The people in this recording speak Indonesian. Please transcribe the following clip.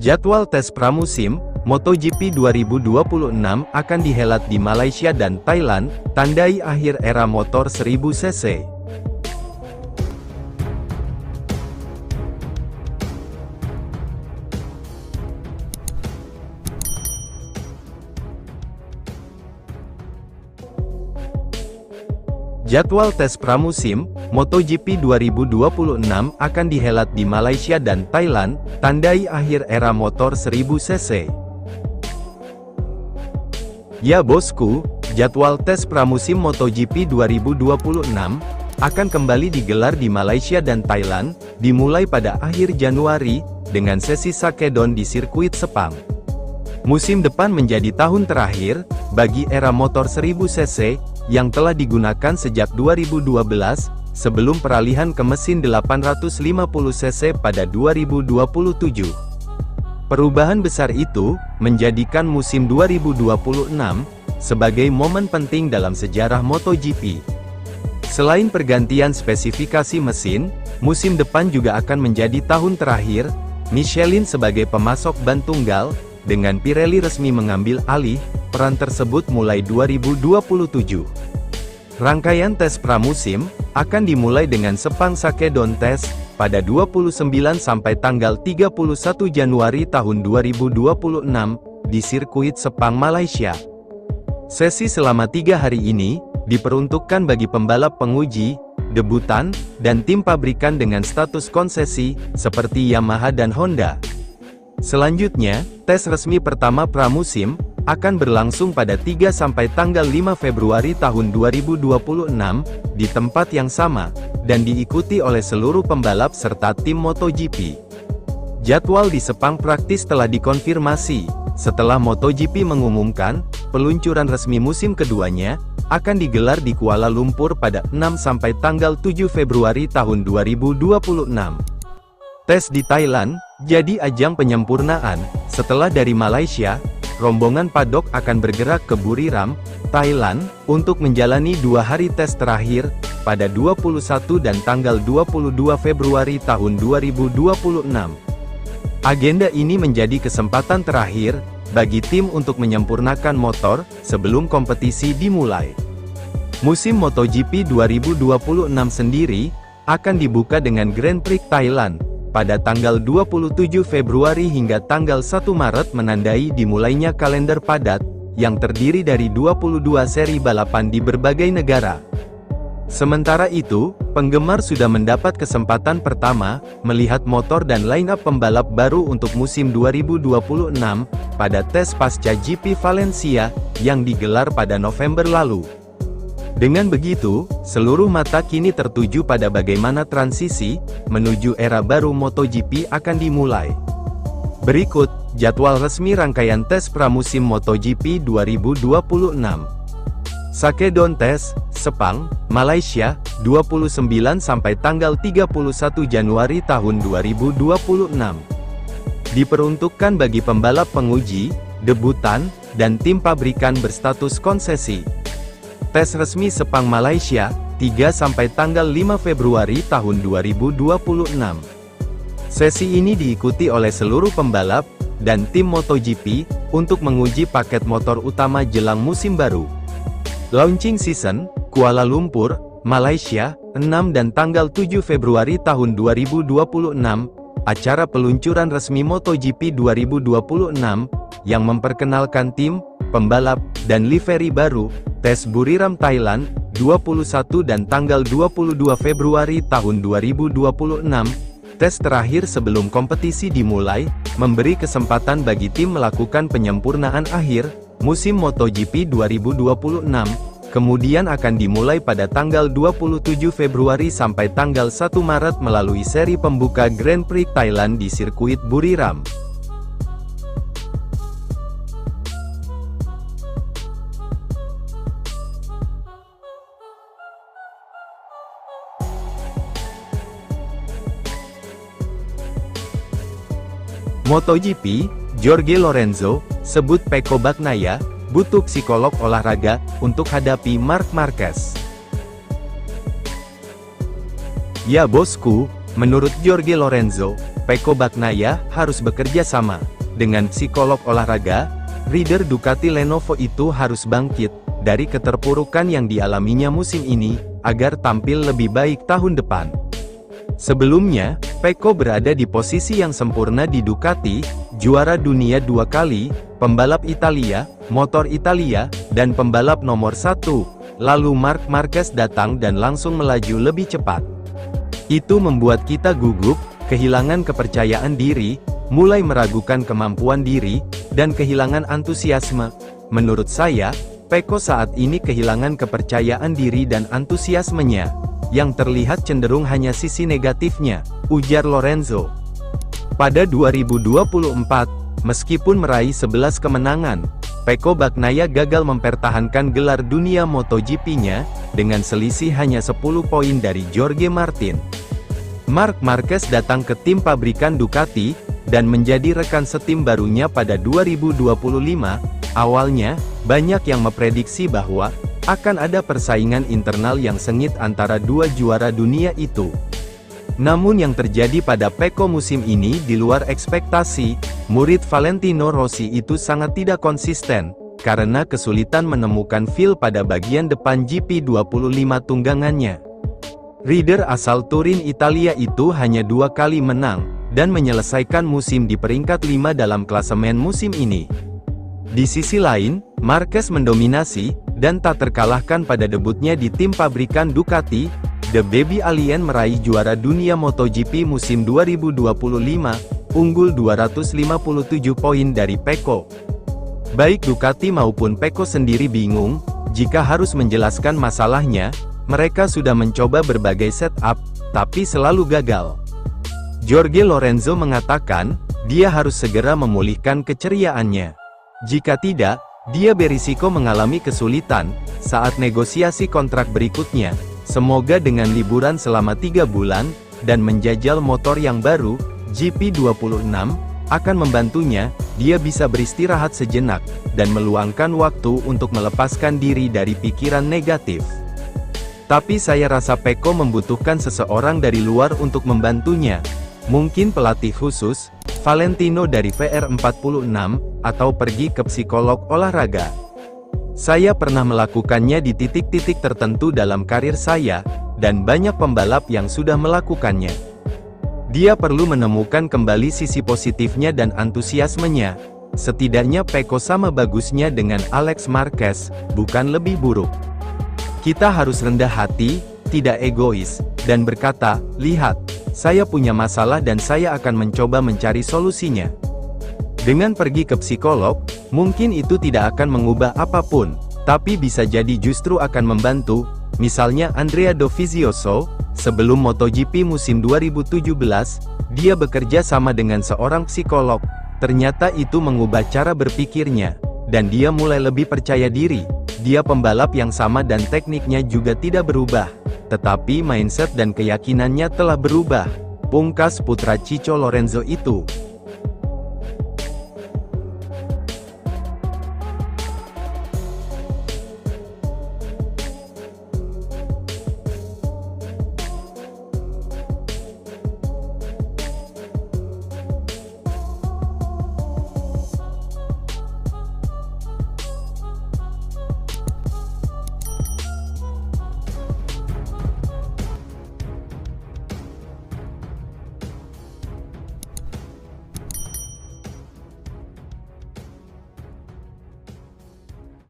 Jadwal tes pramusim MotoGP 2026 akan dihelat di Malaysia dan Thailand, tandai akhir era motor 1000 cc. Jadwal tes pramusim MotoGP 2026 akan dihelat di Malaysia dan Thailand, tandai akhir era motor 1000 cc. Ya bosku, jadwal tes pramusim MotoGP 2026 akan kembali digelar di Malaysia dan Thailand, dimulai pada akhir Januari, dengan sesi Sakedon di sirkuit Sepang. Musim depan menjadi tahun terakhir bagi era motor 1000 cc yang telah digunakan sejak 2012, sebelum peralihan ke mesin 850 cc pada 2027. Perubahan besar itu menjadikan musim 2026 sebagai momen penting dalam sejarah MotoGP. Selain pergantian spesifikasi mesin, musim depan juga akan menjadi tahun terakhir Michelin sebagai pemasok ban tunggal, dengan Pirelli resmi mengambil alih peran tersebut mulai 2027. Rangkaian tes pramusim akan dimulai dengan Sepang Sakedon Test pada 29 sampai tanggal 31 Januari tahun 2026 di sirkuit Sepang, Malaysia. Sesi selama 3 hari ini diperuntukkan bagi pembalap penguji, debutan, dan tim pabrikan dengan status konsesi seperti Yamaha dan Honda. Selanjutnya, tes resmi pertama pramusim akan berlangsung pada 3 sampai tanggal 5 Februari tahun 2026 di tempat yang sama dan diikuti oleh seluruh pembalap serta tim MotoGP. Jadwal di Sepang praktis telah dikonfirmasi setelah MotoGP mengumumkan peluncuran resmi musim keduanya akan digelar di Kuala Lumpur pada 6 sampai tanggal 7 Februari tahun 2026. Tes di Thailand jadi ajang penyempurnaan. Setelah dari Malaysia, rombongan padok akan bergerak ke Buriram, Thailand, untuk menjalani 2 hari tes terakhir, pada 21 dan tanggal 22 Februari tahun 2026. Agenda ini menjadi kesempatan terakhir bagi tim untuk menyempurnakan motor sebelum kompetisi dimulai. Musim MotoGP 2026 sendiri akan dibuka dengan Grand Prix Thailand pada tanggal 27 Februari hingga tanggal 1 Maret, menandai dimulainya kalender padat yang terdiri dari 22 seri balapan di berbagai negara. Sementara itu, penggemar sudah mendapat kesempatan pertama melihat motor dan line-up pembalap baru untuk musim 2026 pada tes pasca GP Valencia yang digelar pada November lalu. Dengan begitu, seluruh mata kini tertuju pada bagaimana transisi menuju era baru MotoGP akan dimulai. Berikut jadwal resmi rangkaian tes pramusim MotoGP 2026. Sakedon Test, Sepang, Malaysia, 29 sampai tanggal 31 Januari tahun 2026. Diperuntukkan bagi pembalap penguji, debutan, dan tim pabrikan berstatus konsesi. Tes resmi Sepang Malaysia, 3 sampai tanggal 5 Februari tahun 2026. Sesi ini diikuti oleh seluruh pembalap dan tim MotoGP untuk menguji paket motor utama jelang musim baru. Launching Season, Kuala Lumpur, Malaysia, 6 dan tanggal 7 Februari tahun 2026, acara peluncuran resmi MotoGP 2026 yang memperkenalkan tim, pembalap, dan livery baru. Tes Buriram Thailand, 21 dan tanggal 22 Februari tahun 2026, tes terakhir sebelum kompetisi dimulai, memberi kesempatan bagi tim melakukan penyempurnaan akhir musim MotoGP 2026, kemudian akan dimulai pada tanggal 27 Februari sampai tanggal 1 Maret melalui seri pembuka Grand Prix Thailand di sirkuit Buriram. MotoGP, Jorge Lorenzo, sebut Pecco Bagnaia, butuh psikolog olahraga, untuk hadapi Marc Marquez. Ya bosku, menurut Jorge Lorenzo, Pecco Bagnaia harus bekerja sama. dengan psikolog olahraga, rider Ducati Lenovo itu harus bangkit dari keterpurukan yang dialaminya musim ini, agar tampil lebih baik tahun depan. Sebelumnya, Pecco berada di posisi yang sempurna di Ducati, juara dunia 2 kali, pembalap Italia, motor Italia, dan pembalap nomor 1. Lalu Marc Marquez datang dan langsung melaju lebih cepat. Itu membuat kita gugup, kehilangan kepercayaan diri, mulai meragukan kemampuan diri, dan kehilangan antusiasme. Menurut saya, Pecco saat ini kehilangan kepercayaan diri dan antusiasmenya. Yang terlihat cenderung hanya sisi negatifnya, ujar Lorenzo. Pada 2024, meskipun meraih 11 kemenangan, Pecco Bagnaia gagal mempertahankan gelar dunia MotoGP-nya, dengan selisih hanya 10 poin dari Jorge Martin. Marc Marquez datang ke tim pabrikan Ducati, dan menjadi rekan setim barunya pada 2025. Awalnya, banyak yang memprediksi bahwa akan ada persaingan internal yang sengit antara dua juara dunia itu. Namun yang terjadi pada Pecco musim ini di luar ekspektasi. Murid Valentino Rossi itu sangat tidak konsisten, karena kesulitan menemukan feel pada bagian depan GP25 tunggangannya. Rider asal Turin Italia itu hanya 2 kali menang, dan menyelesaikan musim di peringkat 5 dalam klasemen musim ini. Di sisi lain, Marquez mendominasi, dan tak terkalahkan pada debutnya di tim pabrikan Ducati. The Baby Alien meraih juara dunia MotoGP musim 2025, unggul 257 poin dari Pecco. Baik Ducati maupun Pecco sendiri bingung, jika harus menjelaskan masalahnya. Mereka sudah mencoba berbagai setup, tapi selalu gagal. Jorge Lorenzo mengatakan, dia harus segera memulihkan keceriaannya. Jika tidak, dia berisiko mengalami kesulitan saat negosiasi kontrak berikutnya. Semoga dengan liburan selama 3 bulan, dan menjajal motor yang baru, GP26, akan membantunya, dia bisa beristirahat sejenak, dan meluangkan waktu untuk melepaskan diri dari pikiran negatif. Tapi saya rasa Pecco membutuhkan seseorang dari luar untuk membantunya. Mungkin pelatih khusus, Valentino dari VR46, atau pergi ke psikolog olahraga. Saya pernah melakukannya di titik-titik tertentu dalam karir saya, dan banyak pembalap yang sudah melakukannya. Dia perlu menemukan kembali sisi positifnya dan antusiasmenya. Setidaknya Pecco sama bagusnya dengan Alex Marquez, bukan lebih buruk. Kita harus rendah hati, tidak egois, dan berkata, lihat, saya punya masalah dan saya akan mencoba mencari solusinya. Dengan pergi ke psikolog, mungkin itu tidak akan mengubah apapun, tapi bisa jadi justru akan membantu. Misalnya Andrea Dovizioso, sebelum MotoGP musim 2017, dia bekerja sama dengan seorang psikolog. Ternyata itu mengubah cara berpikirnya, dan dia mulai lebih percaya diri. Dia pembalap yang sama dan tekniknya juga tidak berubah, tetapi mindset dan keyakinannya telah berubah, pungkas putra Cico Lorenzo itu.